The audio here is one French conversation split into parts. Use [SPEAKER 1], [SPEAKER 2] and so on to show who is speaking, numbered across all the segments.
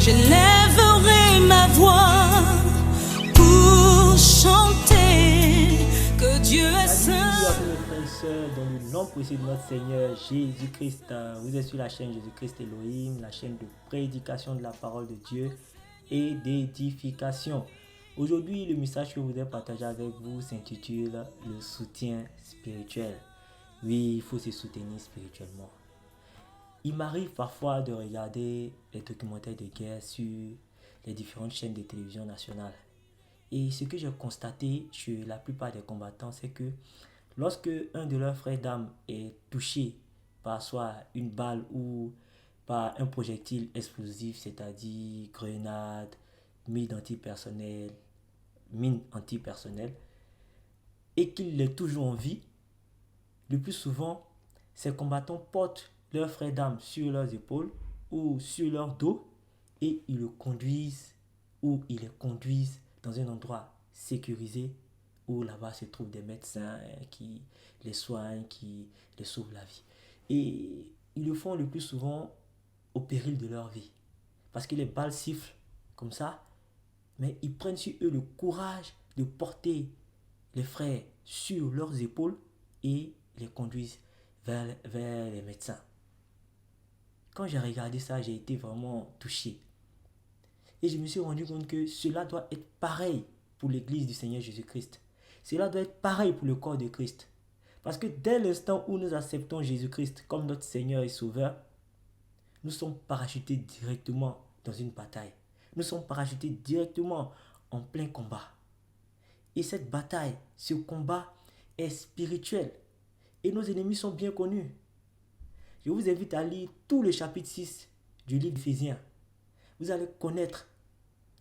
[SPEAKER 1] J'élèverai ma voix pour chanter que Dieu est saint.
[SPEAKER 2] Salut à tous mes frères et sœurs, dans le nom précieux de notre Seigneur Jésus-Christ. Vous êtes sur la chaîne Jésus-Christ Elohim, la chaîne de prédication de la parole de Dieu et d'édification. Aujourd'hui, le message que je voudrais partager avec vous s'intitule le soutien spirituel. Oui, il faut se soutenir spirituellement. Il m'arrive parfois de regarder les documentaires de guerre sur les différentes chaînes de télévision nationales. Et ce que j'ai constaté chez la plupart des combattants, c'est que lorsque un de leurs frères d'armes est touché par soit une balle ou par un projectile explosif, c'est-à-dire grenade, mine antipersonnelle, et qu'il est toujours en vie, le plus souvent, ces combattants portent leurs frères d'armes sur leurs épaules ou sur leur dos et ils le conduisent ou ils les conduisent dans un endroit sécurisé où là-bas se trouvent des médecins qui les soignent, qui les sauvent la vie. Et ils le font le plus souvent au péril de leur vie. Parce que les balles sifflent comme ça, mais ils prennent sur eux le courage de porter les frères sur leurs épaules et les conduisent vers les médecins. Quand j'ai regardé ça, j'ai été vraiment touché. Et je me suis rendu compte que cela doit être pareil pour l'église du Seigneur Jésus-Christ. Cela doit être pareil pour le corps de Christ. Parce que dès l'instant où nous acceptons Jésus-Christ comme notre Seigneur et Sauveur, nous sommes parachutés directement dans une bataille. Nous sommes parachutés directement en plein combat. Et cette bataille, ce combat est spirituel. Et nos ennemis sont bien connus. Je vous invite à lire tout le chapitre 6 du livre d'Éphésiens. Vous allez connaître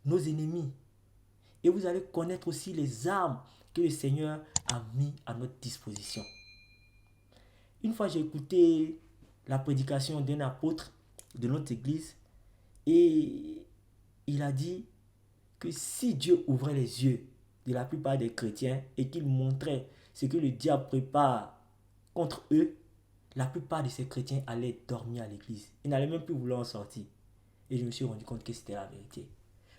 [SPEAKER 2] nos ennemis. Et vous allez connaître aussi les armes que le Seigneur a mis à notre disposition. Une fois, j'ai écouté la prédication d'un apôtre de notre église. Et il a dit que si Dieu ouvrait les yeux de la plupart des chrétiens et qu'il montrait ce que le diable prépare contre eux, la plupart de ces chrétiens allaient dormir à l'église. Ils n'allaient même plus vouloir en sortir. Et je me suis rendu compte que c'était la vérité.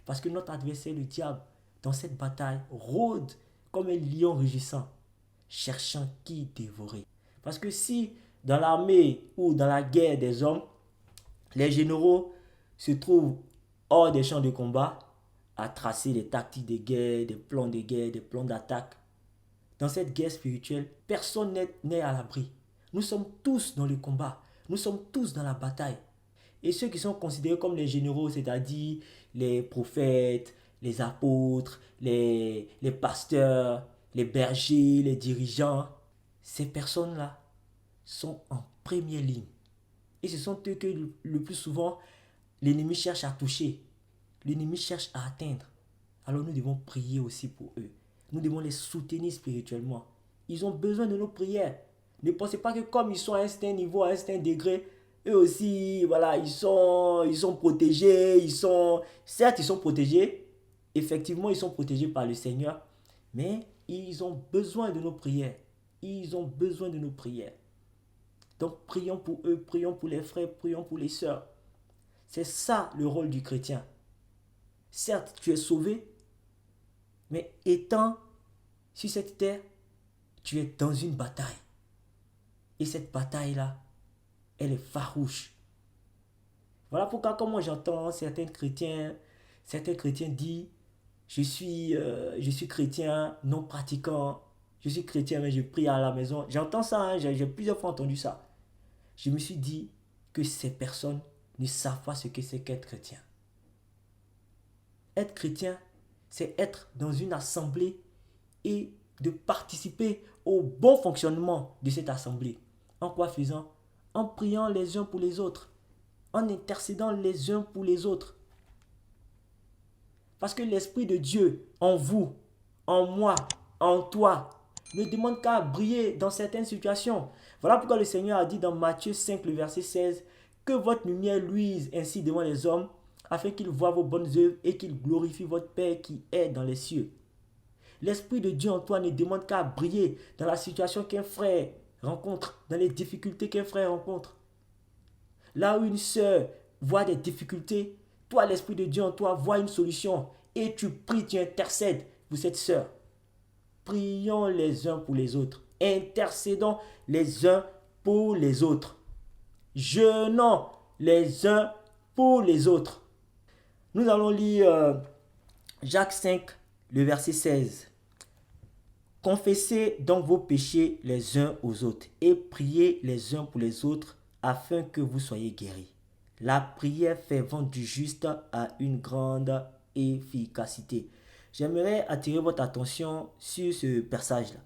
[SPEAKER 2] Parce que notre adversaire, le diable, dans cette bataille, rôde comme un lion rugissant, cherchant qui dévorer. Parce que si dans l'armée ou dans la guerre des hommes, les généraux se trouvent hors des champs de combat, à tracer des tactiques de guerre, des plans de guerre, des plans d'attaque, dans cette guerre spirituelle, personne n'est à l'abri. Nous sommes tous dans le combat. Nous sommes tous dans la bataille. Et ceux qui sont considérés comme les généraux, c'est-à-dire les prophètes, les apôtres, les pasteurs, les bergers, les dirigeants, ces personnes-là sont en première ligne. Et ce sont eux que le plus souvent, l'ennemi cherche à toucher. L'ennemi cherche à atteindre. Alors nous devons prier aussi pour eux. Nous devons les soutenir spirituellement. Ils ont besoin de nos prières. Ne pensez pas que comme ils sont à un certain niveau, à un certain degré, eux aussi, voilà, ils sont protégés, certes, ils sont protégés, effectivement, ils sont protégés par le Seigneur, mais ils ont besoin de nos prières. Ils ont besoin de nos prières. Donc, prions pour eux, prions pour les frères, prions pour les sœurs. C'est ça le rôle du chrétien. Certes, tu es sauvé, mais étant sur cette terre, tu es dans une bataille. Et cette bataille-là, elle est farouche. Voilà pourquoi, quand moi j'entends certains chrétiens disent je suis chrétien non pratiquant, je suis chrétien mais je prie à la maison. J'entends ça, hein, j'ai plusieurs fois entendu ça. Je me suis dit que ces personnes ne savent pas ce que c'est qu'être chrétien. Être chrétien, c'est être dans une assemblée et de participer au bon fonctionnement de cette assemblée. En quoi faisant? En priant les uns pour les autres, en intercédant les uns pour les autres. Parce que l'Esprit de Dieu en vous, en moi, en toi, ne demande qu'à briller dans certaines situations. Voilà pourquoi le Seigneur a dit dans Matthieu 5, le verset 16, que votre lumière luise ainsi devant les hommes, afin qu'ils voient vos bonnes œuvres et qu'ils glorifient votre Père qui est dans les cieux. L'Esprit de Dieu en toi ne demande qu'à briller dans la situation qu'un frère rencontre, dans les difficultés qu'un frère rencontre. Là où une sœur voit des difficultés, Toi, l'Esprit de Dieu en toi voit une solution et tu pries, tu intercèdes pour cette sœur. Prions les uns pour les autres. Intercédons les uns pour les autres. Jeûnons les uns pour les autres. Nous allons lire Jacques 5, le verset 16. Confessez donc vos péchés les uns aux autres et priez les uns pour les autres afin que vous soyez guéris. La prière fervente du juste a une grande efficacité. J'aimerais attirer votre attention sur ce passage-là.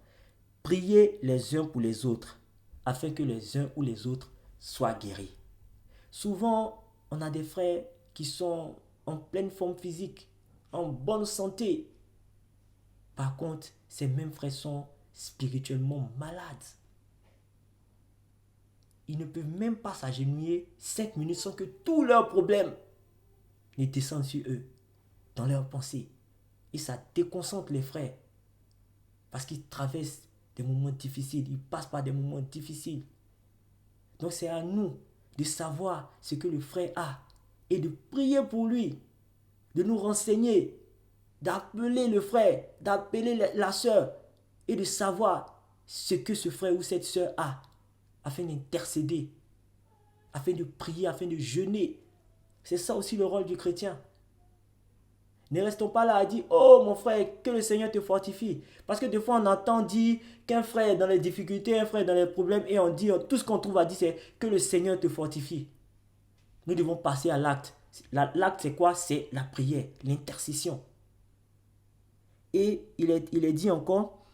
[SPEAKER 2] Priez les uns pour les autres afin que les uns ou les autres soient guéris. Souvent, on a des frères qui sont en pleine forme physique, en bonne santé. Par contre, ces mêmes frères sont spirituellement malades. Ils ne peuvent même pas s'agenouiller 5 minutes sans que tous leurs problèmes ne descendent sur eux, dans leurs pensées. Et ça déconcentre les frères. Parce qu'ils traversent des moments difficiles, ils passent par des moments difficiles. Donc c'est à nous de savoir ce que le frère a et de prier pour lui, de nous renseigner, d'appeler le frère, d'appeler la sœur et de savoir ce que ce frère ou cette sœur a afin d'intercéder, afin de prier, afin de jeûner. C'est ça aussi le rôle du chrétien. Ne restons pas là à dire « Oh mon frère, que le Seigneur te fortifie ». Parce que des fois on entend dire qu'un frère est dans les difficultés, un frère est dans les problèmes et on dit, tout ce qu'on trouve à dire c'est que le Seigneur te fortifie. Nous devons passer à l'acte. L'acte c'est quoi? C'est la prière, l'intercession. Et il est dit encore,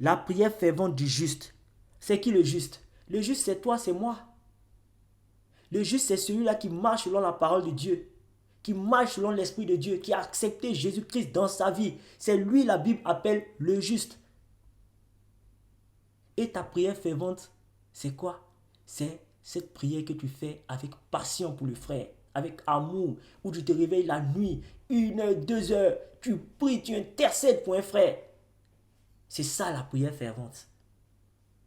[SPEAKER 2] la prière fervente du juste. C'est qui le juste? Le juste c'est toi, c'est moi. Le juste c'est celui-là qui marche selon la parole de Dieu, qui marche selon l'Esprit de Dieu, qui a accepté Jésus-Christ dans sa vie. C'est lui la Bible appelle le juste. Et ta prière fervente, c'est quoi? C'est cette prière que tu fais avec passion pour le frère, avec amour, où tu te réveilles la nuit, 1 heure, 2 heures, tu pries, tu intercèdes pour un frère. C'est ça la prière fervente.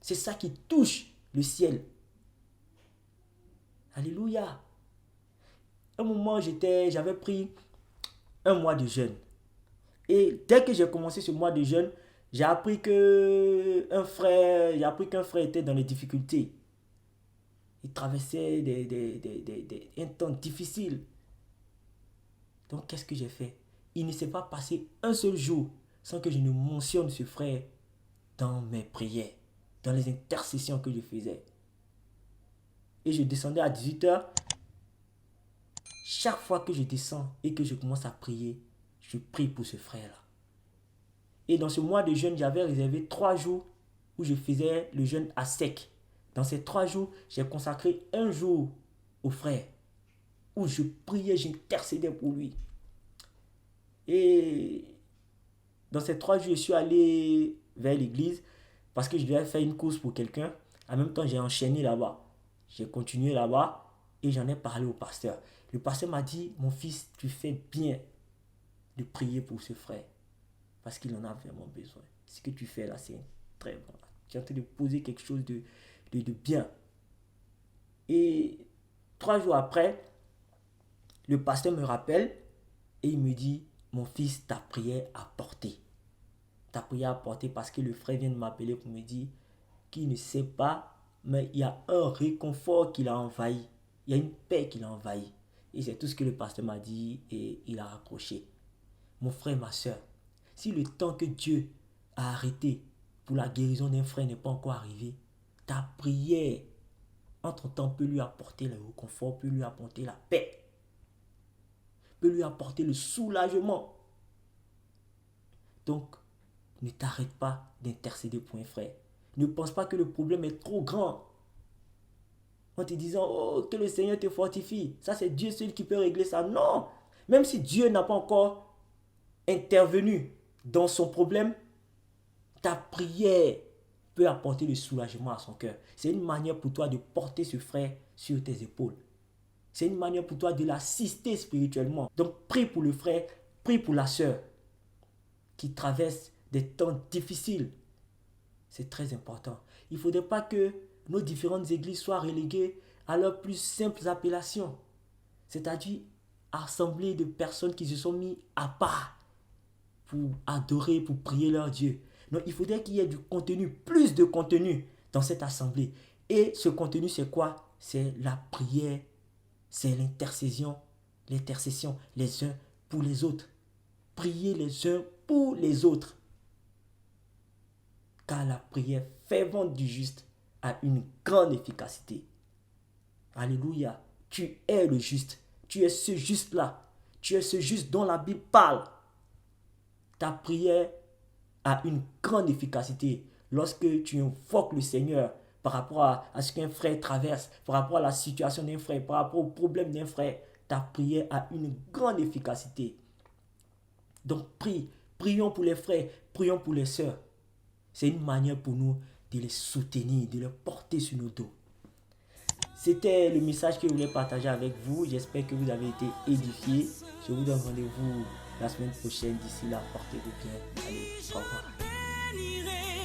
[SPEAKER 2] C'est ça qui touche le ciel. Alléluia. Un moment, j'avais pris un mois de jeûne. Et dès que j'ai commencé ce mois de jeûne, j'ai appris qu'un frère était dans les difficultés. Il traversait un temps difficile. Donc, qu'est-ce que j'ai fait? Il ne s'est pas passé un seul jour sans que je ne mentionne ce frère dans mes prières, dans les intercessions que je faisais. Et je descendais à 18h. Chaque fois que je descends et que je commence à prier, je prie pour ce frère-là. Et dans ce mois de jeûne, j'avais réservé 3 jours où je faisais le jeûne à sec. Dans ces 3 jours, j'ai consacré un jour au frère, où je priais, j'intercédais pour lui. Et dans ces 3 jours, je suis allé vers l'église parce que je devais faire une course pour quelqu'un. En même temps, j'ai enchaîné là-bas. J'ai continué là-bas et j'en ai parlé au pasteur. Le pasteur m'a dit, mon fils, tu fais bien de prier pour ce frère parce qu'il en a vraiment besoin. Ce que tu fais là, c'est très bon. Tu es en train de poser quelque chose de bien. Et 3 jours après, le pasteur me rappelle et il me dit, mon fils, ta prière a porté. Ta prière a porté parce que le frère vient de m'appeler pour me dire qu'il ne sait pas, mais il y a un réconfort qui l'a envahi. Il y a une paix qui l'a envahi. Et c'est tout ce que le pasteur m'a dit et il a raccroché. Mon frère, ma soeur, si le temps que Dieu a arrêté pour la guérison d'un frère n'est pas encore arrivé, ta prière, entre-temps, peut lui apporter le réconfort, peut lui apporter la paix, peut lui apporter le soulagement. Donc, ne t'arrête pas d'intercéder pour un frère. Ne pense pas que le problème est trop grand. En te disant, oh, que le Seigneur te fortifie. Ça, c'est Dieu seul qui peut régler ça. Non. Même si Dieu n'a pas encore intervenu dans son problème, ta prière peut apporter le soulagement à son cœur. C'est une manière pour toi de porter ce frère sur tes épaules. C'est une manière pour toi de l'assister spirituellement. Donc, prie pour le frère, prie pour la sœur qui traverse des temps difficiles. C'est très important. Il ne faudrait pas que nos différentes églises soient reléguées à leurs plus simples appellations. C'est-à-dire assemblée de personnes qui se sont mis à part pour adorer, pour prier leur Dieu. Donc il faudrait qu'il y ait du contenu, plus de contenu dans cette assemblée. Et ce contenu, c'est quoi? C'est la prière, c'est l'intercession, les uns pour les autres. Prier les uns pour les autres. Car la prière fervente du juste a une grande efficacité. Alléluia. Tu es le juste. Tu es ce juste-là. Tu es ce juste dont la Bible parle. Ta prière a une grande efficacité lorsque tu invoques le Seigneur par rapport à ce qu'un frère traverse, par rapport à la situation d'un frère, par rapport au problème d'un frère. Ta prière a une grande efficacité. Donc prions pour les frères, prions pour les sœurs. C'est une manière pour nous de les soutenir, de les porter sur nos dos. C'était le message que je voulais partager avec vous. J'espère que vous avez été édifiés. Je vous donne rendez-vous la semaine prochaine. D'ici là, portez-vous bien. Allez, au revoir.